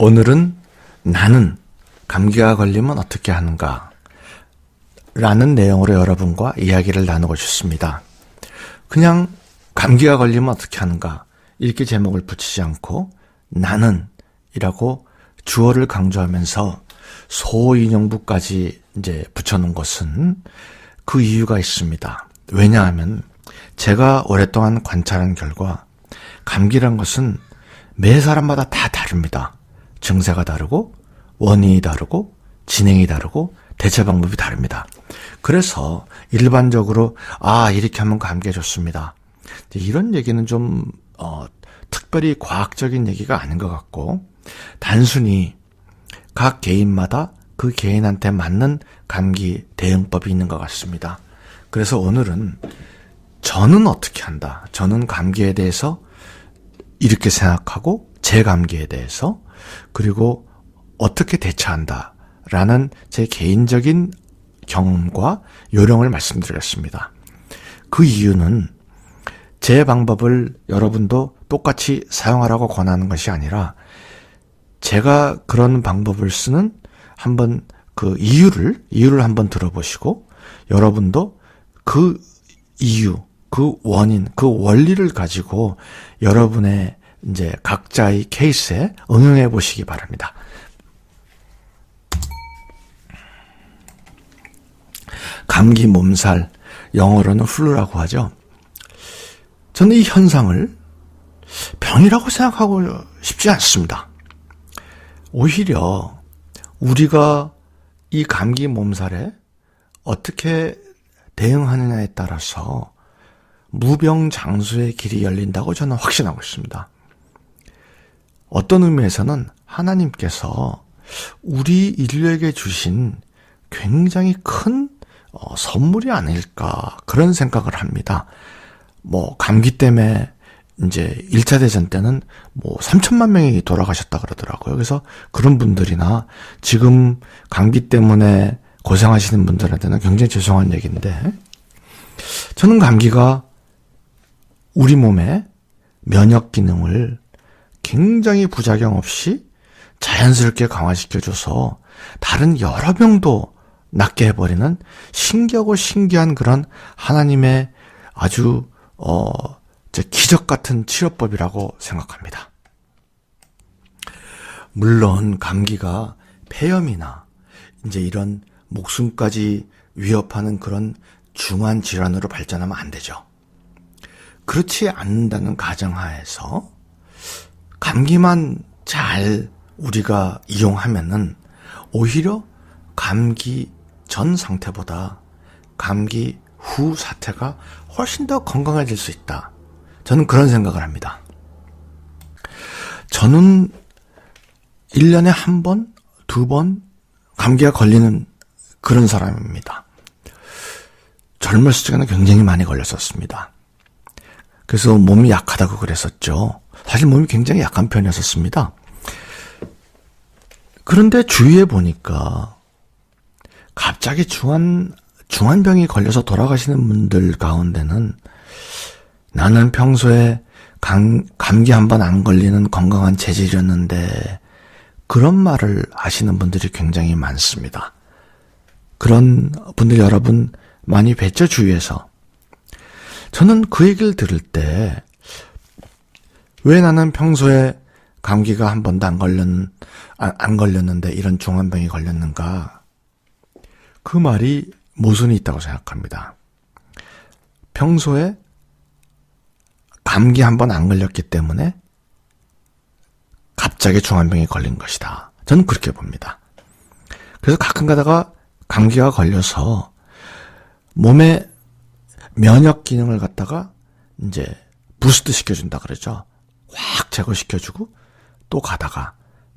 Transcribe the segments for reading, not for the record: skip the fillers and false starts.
오늘은 나는 감기가 걸리면 어떻게 하는가 라는 내용으로 여러분과 이야기를 나누고 싶습니다. 그냥 감기가 걸리면 어떻게 하는가 이렇게 제목을 붙이지 않고 나는 이라고 주어를 강조하면서 소인용부까지 이제 붙여놓은 것은 그 이유가 있습니다. 왜냐하면 제가 오랫동안 관찰한 결과 감기란 것은 매 사람마다 다 다릅니다. 증세가 다르고 원인이 다르고 진행이 다르고 대처 방법이 다릅니다. 그래서 일반적으로 이렇게 하면 감기에 좋습니다. 이런 얘기는 좀 특별히 과학적인 얘기가 아닌 것 같고 단순히 각 개인마다 그 개인한테 맞는 감기 대응법이 있는 것 같습니다. 그래서 오늘은 저는 어떻게 한다. 저는 감기에 대해서 이렇게 생각하고 제 감기에 대해서 그리고 어떻게 대처한다 라는 제 개인적인 경험과 요령을 말씀드리겠습니다. 그 이유는 제 방법을 여러분도 똑같이 사용하라고 권하는 것이 아니라 제가 그런 방법을 쓰는 한번 그 이유를 한번 들어보시고 여러분도 그 이유, 그 원인, 그 원리를 가지고 여러분의 이제 각자의 케이스에 응용해 보시기 바랍니다. 감기 몸살, 영어로는 플루라고 하죠. 저는 이 현상을 병이라고 생각하고 싶지 않습니다. 오히려 우리가 이 감기 몸살에 어떻게 대응하느냐에 따라서 무병장수의 길이 열린다고 저는 확신하고 있습니다. 어떤 의미에서는 하나님께서 우리 인류에게 주신 굉장히 큰 선물이 아닐까 그런 생각을 합니다. 감기 때문에 이제 1차 대전 때는 3천만 명이 돌아가셨다 그러더라고요. 그래서 그런 분들이나 지금 감기 때문에 고생하시는 분들한테는 굉장히 죄송한 얘기인데 저는 감기가 우리 몸의 면역 기능을 굉장히 부작용 없이 자연스럽게 강화시켜줘서 다른 여러 병도 낫게 해버리는 신기하고 신기한 그런 하나님의 아주 기적 같은 치료법이라고 생각합니다. 물론 감기가 폐렴이나 이제 이런 목숨까지 위협하는 그런 중한 질환으로 발전하면 안 되죠. 그렇지 않는다는 가정하에서 감기만 잘 우리가 이용하면은 오히려 감기 전 상태보다 감기 후 사태가 훨씬 더 건강해질 수 있다. 저는 그런 생각을 합니다. 저는 1년에 한 번, 두 번 감기가 걸리는 그런 사람입니다. 젊었을 적에는 굉장히 많이 걸렸었습니다. 그래서 몸이 약하다고 그랬었죠. 사실 몸이 굉장히 약한 편이었습니다. 그런데 주위에 보니까 갑자기 중환병이 걸려서 돌아가시는 분들 가운데는 나는 평소에 감기 한 번 안 걸리는 건강한 체질이었는데 그런 말을 하시는 분들이 굉장히 많습니다. 그런 분들 여러분 많이 뵀죠, 주위에서. 저는 그 얘기를 들을 때 왜 나는 평소에 감기가 한 번도 안 걸렸는데 이런 중환병이 걸렸는가? 그 말이 모순이 있다고 생각합니다. 평소에 감기 한 번 안 걸렸기 때문에 갑자기 중환병이 걸린 것이다. 저는 그렇게 봅니다. 그래서 가끔 가다가 감기가 걸려서 몸의 면역 기능을 갖다가 이제 부스트 시켜준다 그러죠. 확 제거시켜주고 또 가다가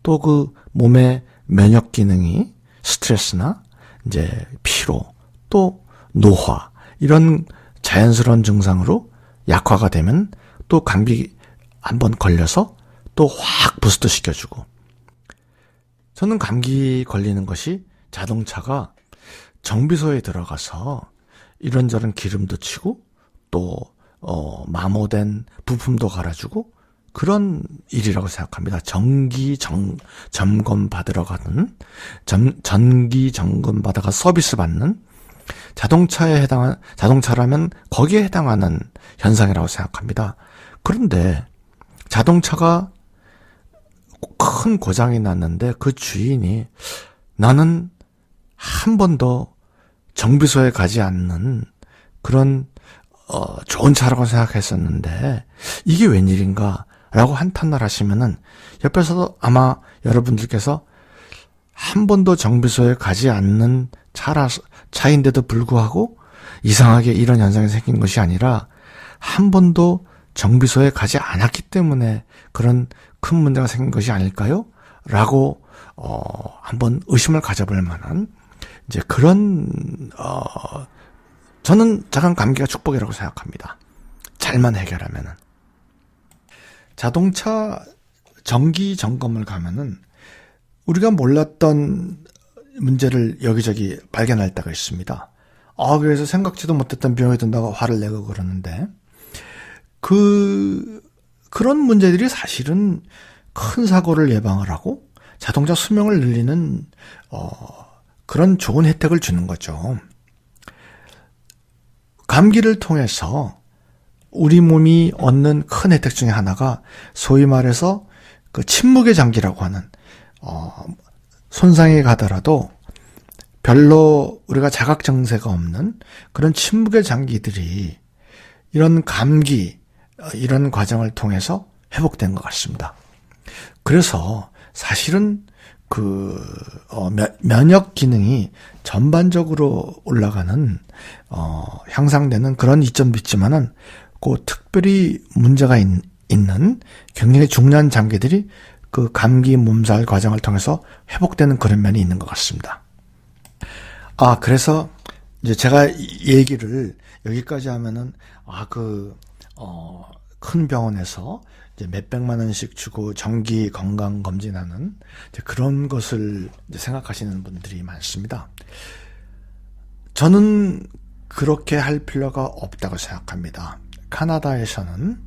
또 그 몸의 면역 기능이 스트레스나 이제 피로 또 노화 이런 자연스러운 증상으로 약화가 되면 또 감기 한번 걸려서 또 확 부스트 시켜주고 저는 감기 걸리는 것이 자동차가 정비소에 들어가서 이런저런 기름도 치고 또 마모된 부품도 갈아주고 그런 일이라고 생각합니다. 점검 받으러 가는, 전기 점검 받아가 서비스 받는 자동차라면 거기에 해당하는 현상이라고 생각합니다. 그런데 자동차가 큰 고장이 났는데 그 주인이 나는 한 번도 정비소에 가지 않는 그런 좋은 차라고 생각했었는데 이게 웬일인가 라고 한탄을 하시면은 옆에서도 아마 여러분들께서 한 번도 정비소에 가지 않는 차인데도 불구하고 이상하게 이런 현상이 생긴 것이 아니라 한 번도 정비소에 가지 않았기 때문에 그런 큰 문제가 생긴 것이 아닐까요? 라고 한번 의심을 가져볼 만한 이제 그런 저는 작은 감기가 축복이라고 생각합니다. 잘만 해결하면은. 자동차 정기 점검을 가면은 우리가 몰랐던 문제를 여기저기 발견할 때가 있습니다. 그래서 생각지도 못했던 비용이 든다고 화를 내고 그러는데 그런 문제들이 사실은 큰 사고를 예방을 하고 자동차 수명을 늘리는 그런 좋은 혜택을 주는 거죠. 감기를 통해서 우리 몸이 얻는 큰 혜택 중에 하나가 소위 말해서 그 침묵의 장기라고 하는 손상이 가더라도 별로 우리가 자각 증세가 없는 그런 침묵의 장기들이 이런 감기 이런 과정을 통해서 회복된 것 같습니다. 그래서 사실은 면역 기능이 전반적으로 올라가는 향상되는 그런 이점도 있지만은 그 특별히 문제가 있는 굉장히 중요한 장기들이 그 감기 몸살 과정을 통해서 회복되는 그런 면이 있는 것 같습니다. 그래서 이제 제가 이 얘기를 여기까지 하면은 큰 병원에서 이제 몇백만 원씩 주고 정기 건강 검진하는 그런 것을 이제 생각하시는 분들이 많습니다. 저는 그렇게 할 필요가 없다고 생각합니다. 카나다에서는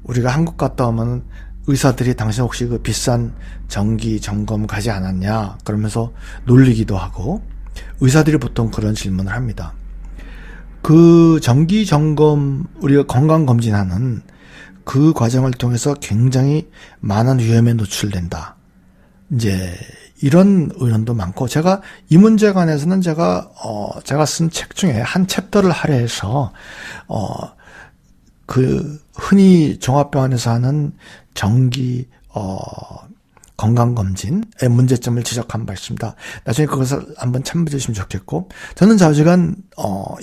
우리가 한국 갔다 오면 의사들이 당신 혹시 그 비싼 정기 점검 가지 않았냐 그러면서 놀리기도 하고 의사들이 보통 그런 질문을 합니다. 그 정기 점검 우리가 건강 검진하는 그 과정을 통해서 굉장히 많은 위험에 노출된다. 이제 이런 의견도 많고 제가 이 문제에 관해서는 제가 쓴 책 중에 한 챕터를 할애해서 그 흔히 종합병원에서 하는 정기 건강검진의 문제점을 지적한 바 있습니다. 나중에 그것을 한번 참고해 주시면 좋겠고 저는 좌우지간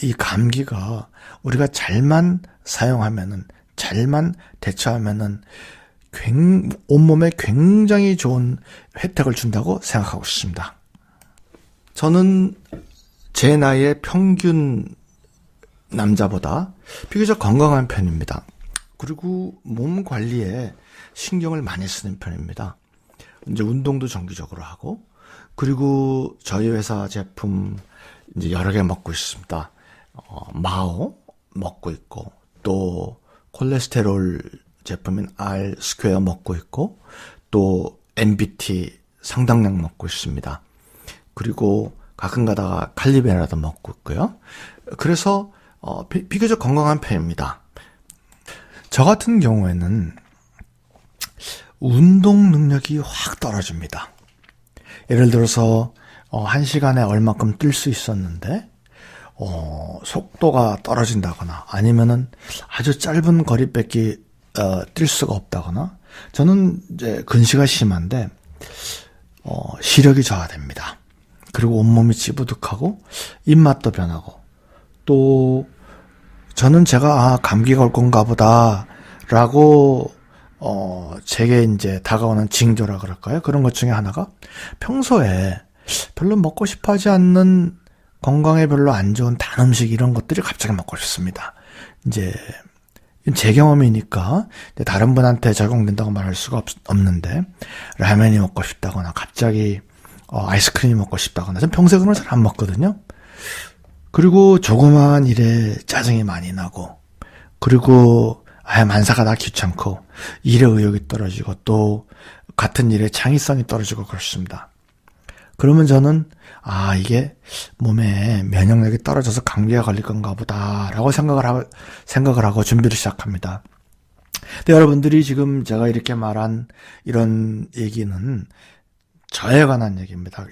이 감기가 우리가 잘만 사용하면은 잘만 대처하면은 온몸에 굉장히 좋은 혜택을 준다고 생각하고 있습니다. 저는 제 나이의 평균 남자보다 비교적 건강한 편입니다. 그리고 몸 관리에 신경을 많이 쓰는 편입니다. 이제 운동도 정기적으로 하고, 그리고 저희 회사 제품 이제 여러 개 먹고 있습니다. 마오 먹고 있고, 또 콜레스테롤 제품인 R 스퀘어 먹고 있고, 또 MBT 상당량 먹고 있습니다. 그리고 가끔 가다가 칼리베라도 먹고 있고요. 그래서 비교적 건강한 편입니다. 저 같은 경우에는 운동 능력이 확 떨어집니다. 예를 들어서 1시간에 얼마큼 뛸 수 있었는데 속도가 떨어진다거나 아니면은 아주 짧은 거리밖에 뛸 수가 없다거나 저는 이제 근시가 심한데 시력이 저하됩니다. 그리고 온몸이 찌부득하고 입맛도 변하고 또 저는 제가 감기가 올 건가 보다 라고 제게 이제 다가오는 징조라 그럴까요? 그런 것 중에 하나가 평소에 별로 먹고 싶어 하지 않는 건강에 별로 안 좋은 단 음식 이런 것들이 갑자기 먹고 싶습니다. 이제 제 경험이니까 다른 분한테 적용된다고 말할 수가 없는데 라면이 먹고 싶다거나 갑자기 아이스크림이 먹고 싶다거나 전 평소에 그런 걸 잘 안 먹거든요. 그리고 조그마한 일에 짜증이 많이 나고 그리고 만사가 다 귀찮고 일의 의욕이 떨어지고 또 같은 일의 창의성이 떨어지고 그렇습니다. 그러면 저는 이게 몸에 면역력이 떨어져서 감기가 걸릴 건가 보다라고 생각을 하고 준비를 시작합니다. 근데 여러분들이 지금 제가 이렇게 말한 이런 얘기는 저에 관한 얘기입니다.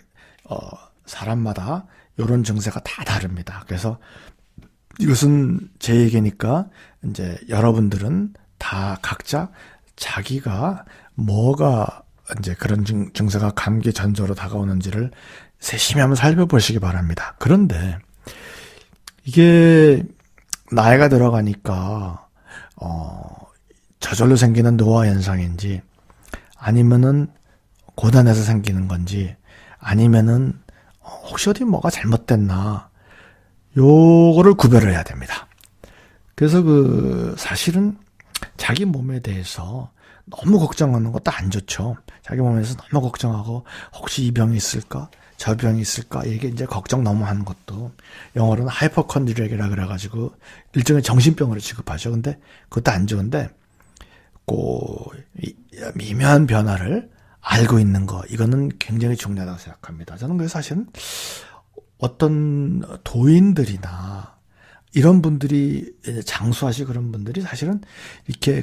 사람마다 이런 증세가 다 다릅니다. 그래서 이것은 제 얘기니까 이제 여러분들은 다 각자 자기가 뭐가 이제 그런 증세가 감기 전조로 다가오는지를 세심히 한번 살펴보시기 바랍니다. 그런데 이게 나이가 들어가니까 저절로 생기는 노화 현상인지 아니면은 고단해서 생기는 건지 아니면은 혹시 어디 뭐가 잘못됐나 요거를 구별을 해야 됩니다. 그래서 사실은 자기 몸에 대해서 너무 걱정하는 것도 안 좋죠. 자기 몸에서 너무 걱정하고 혹시 이 병이 있을까? 저 병이 있을까? 이게 이제 걱정 너무 하는 것도 영어로는 하이퍼컨드리아라 그래가지고 일종의 정신병으로 취급하죠. 근데 그것도 안 좋은데 미묘한 변화를 알고 있는 거 이거는 굉장히 중요하다고 생각합니다. 저는 그래서 사실은 어떤 도인들이나 이런 분들이 장수하시고 그런 분들이 사실은 이렇게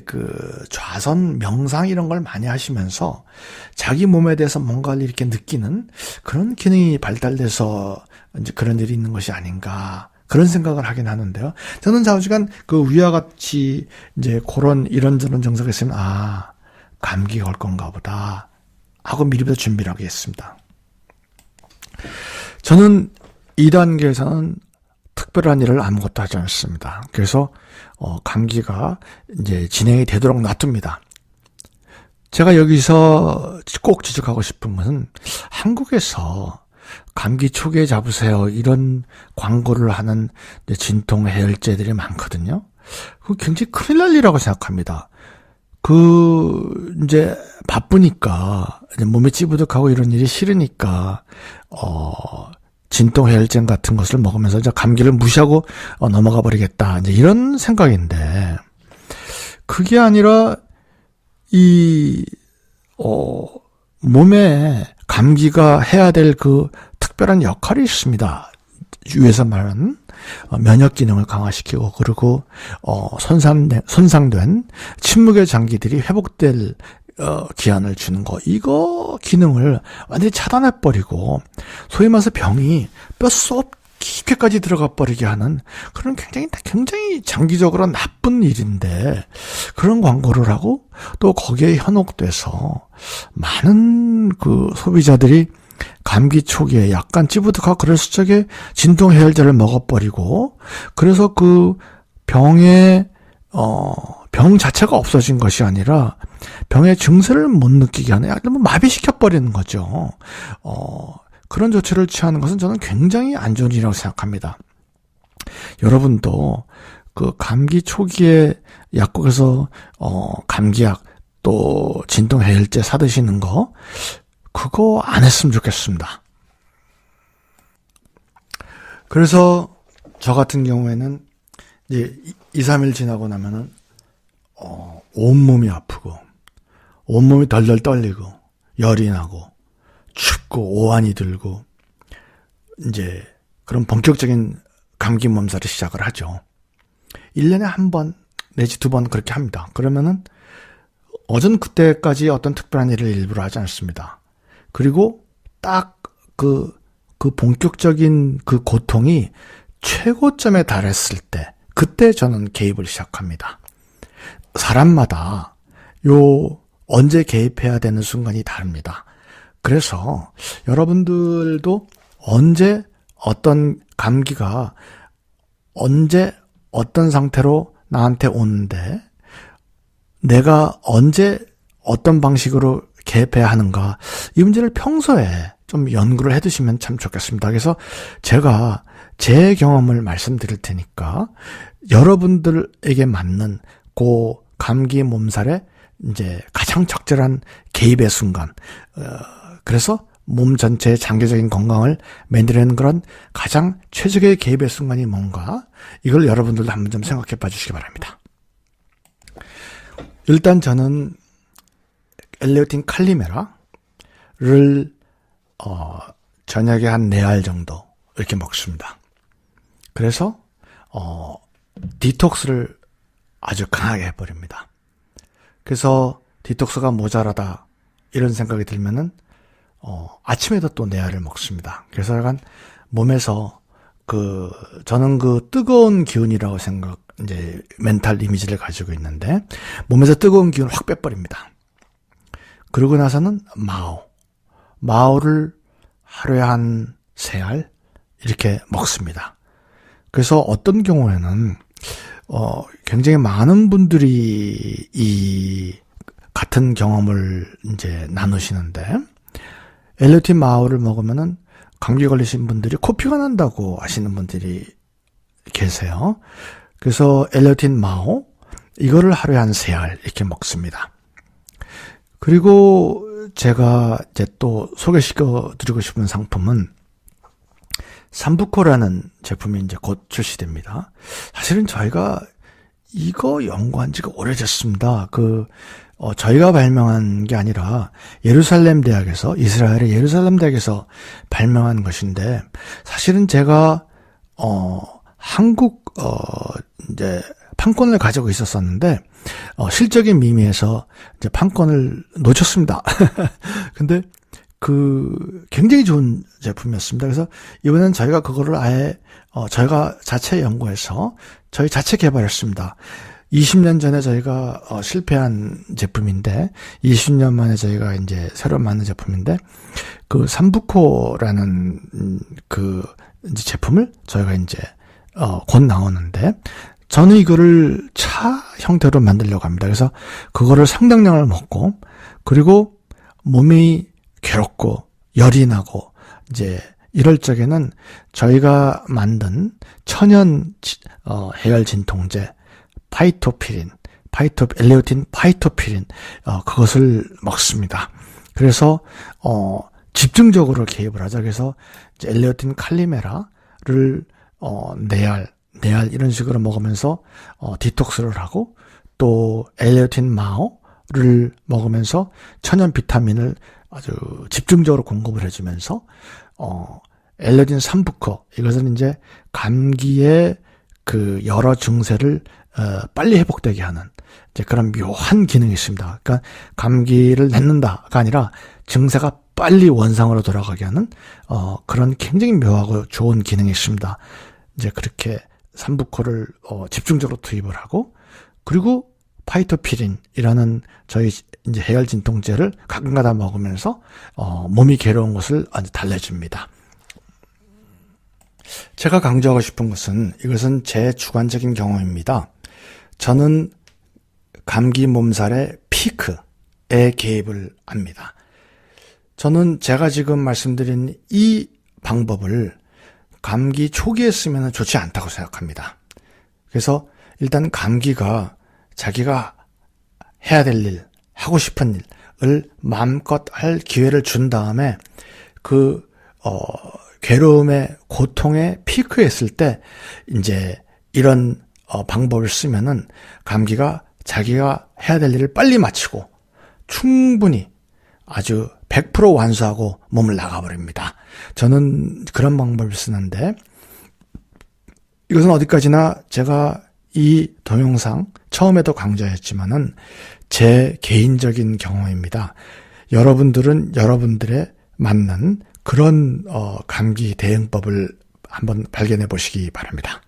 좌선 명상 이런 걸 많이 하시면서 자기 몸에 대해서 뭔가를 이렇게 느끼는 그런 기능이 발달돼서 이제 그런 일이 있는 것이 아닌가 그런 생각을 하긴 하는데요. 저는 좌우지간 위와 같이 이제 그런 이런저런 증세가 있으면 감기 걸 건가 보다 하고 미리부터 준비를 하겠습니다. 저는 2단계에서는 특별한 일을 아무것도 하지 않습니다. 그래서 감기가 이제 진행이 되도록 놔둡니다. 제가 여기서 꼭 지적하고 싶은 것은 한국에서 감기 초기에 잡으세요 이런 광고를 하는 진통 해열제들이 많거든요. 그거 굉장히 큰일 날 일이라고 생각합니다. 이제 바쁘니까 이제 몸이 찌부득하고 이런 일이 싫으니까 진통해열제 같은 것을 먹으면서 이제 감기를 무시하고 넘어가 버리겠다. 이제 이런 생각인데, 그게 아니라, 몸에 감기가 해야 될 특별한 역할이 있습니다. 위에서 말하는 면역 기능을 강화시키고, 그리고, 손상된 침묵의 장기들이 회복될 기한을 주는 거, 이거 기능을 완전히 차단해버리고 소위 말해서 병이 뼛속 깊게까지 들어가 버리게 하는 그런 굉장히 장기적으로 나쁜 일인데 그런 광고를 하고 또 거기에 현혹돼서 많은 소비자들이 감기 초기에 약간 찌부득하고 그랬을 적에 진통해열제를 먹어버리고 그래서 병 자체가 없어진 것이 아니라 병의 증세를 못 느끼게 하는 마비시켜버리는 거죠. 그런 조치를 취하는 것은 저는 굉장히 안 좋은 일이라고 생각합니다. 여러분도 감기 초기에 약국에서 감기약 또 진통해열제 사드시는 거 그거 안 했으면 좋겠습니다. 그래서 저 같은 경우에는 이제 2-3일 지나고 나면은 온몸이 아프고 온몸이 덜덜 떨리고 열이 나고 춥고 오한이 들고 이제 그런 본격적인 감기 몸살을 시작을 하죠. 1년에 한 번 내지 2번 그렇게 합니다. 그러면은 어전 그때까지 어떤 특별한 일을 일부러 하지 않습니다. 그리고 딱 그 본격적인 고통이 최고점에 달했을 때 그때 저는 개입을 시작합니다. 사람마다 언제 개입해야 되는 순간이 다릅니다. 그래서 여러분들도 언제 어떤 감기가 언제 어떤 상태로 나한테 오는데 내가 언제 어떤 방식으로 개입해야 하는가 이 문제를 평소에 좀 연구를 해두시면 참 좋겠습니다. 그래서 제가 제 경험을 말씀드릴 테니까 여러분들에게 맞는 감기 몸살에 이제 가장 적절한 개입의 순간, 그래서 몸 전체의 장기적인 건강을 만들어내는 그런 가장 최적의 개입의 순간이 뭔가 이걸 여러분들도 한번 좀 생각해 봐 주시기 바랍니다. 일단 저는 엘레오틴 칼리메라를 저녁에 한 4알 정도 이렇게 먹습니다. 그래서 디톡스를 아주 강하게 해버립니다. 그래서 디톡스가 모자라다 이런 생각이 들면은 아침에도 또 4알을 먹습니다. 그래서 약간 몸에서 저는 뜨거운 기운이라고 이제 멘탈 이미지를 가지고 있는데, 몸에서 뜨거운 기운을 확 빼버립니다. 그러고 나서는 마오를 하루에 한 3알 이렇게 먹습니다. 그래서 어떤 경우에는 굉장히 많은 분들이 이 같은 경험을 이제 나누시는데, 엘레오틴 마오를 먹으면은 감기 걸리신 분들이 코피가 난다고 하시는 분들이 계세요. 그래서 엘레오틴 마오 이거를 하루에 한 3알 이렇게 먹습니다. 그리고 제가 이제 또 소개시켜 드리고 싶은 상품은 삼부코라는 제품이 이제 곧 출시됩니다. 사실은 저희가 이거 연구한 지가 오래됐습니다. 저희가 발명한 게 아니라 예루살렘 대학에서, 이스라엘의 예루살렘 대학에서 발명한 것인데, 사실은 제가 한국 이제 판권을 가지고 있었었는데, 실적인 미미에서 이제 판권을 놓쳤습니다. 근데 굉장히 좋은 제품이었습니다. 그래서 이번엔 저희가 그거를 아예 저희가 자체 연구해서 저희 자체 개발했습니다. 20년 전에 저희가 실패한 제품인데, 20년 만에 저희가 이제 새로 만든 제품인데, 삼부코라는 이제 제품을 저희가 이제 곧 나오는데, 저는 이거를 차 형태로 만들려고 합니다. 그래서 그거를 상당량을 먹고, 그리고 몸이 괴롭고 열이 나고 이제 이럴 적에는 저희가 만든 천연 해열 진통제 엘레오틴 파이토피린 그것을 먹습니다. 그래서 집중적으로 개입을 하자. 그래서 이제 엘레오틴 칼리메라를 4알 이런 식으로 먹으면서 디톡스를 하고, 또 엘레오틴 마오를 먹으면서 천연 비타민을 아주 집중적으로 공급을 해주면서 엘레오틴 삼부코, 이것은 이제 감기의 여러 증세를 빨리 회복되게 하는 이제 그런 묘한 기능이 있습니다. 그러니까 감기를 냈는다가 아니라 증세가 빨리 원상으로 돌아가게 하는 그런 굉장히 묘하고 좋은 기능이 있습니다. 이제 그렇게 삼부코를 집중적으로 투입을 하고, 그리고 파이토피린이라는 저희 이제 해열 진통제를 가끔가다 먹으면서 몸이 괴로운 것을 달래줍니다. 제가 강조하고 싶은 것은, 이것은 제 주관적인 경험입니다. 저는 감기 몸살의 피크에 개입을 합니다. 저는 제가 지금 말씀드린 이 방법을 감기 초기에 쓰면 좋지 않다고 생각합니다. 그래서 일단 감기가 자기가 해야 될 일, 하고 싶은 일을 마음껏 할 기회를 준 다음에 괴로움의 고통의 피크에 있을 때 이제 이런 방법을 쓰면은 감기가 자기가 해야 될 일을 빨리 마치고 충분히 아주 100% 완수하고 몸을 나가버립니다. 저는 그런 방법을 쓰는데, 이것은 어디까지나 제가 이 동영상 처음에도 강조했지만은 제 개인적인 경험입니다. 여러분들은 여러분들의 맞는 그런 감기 대응법을 한번 발견해 보시기 바랍니다.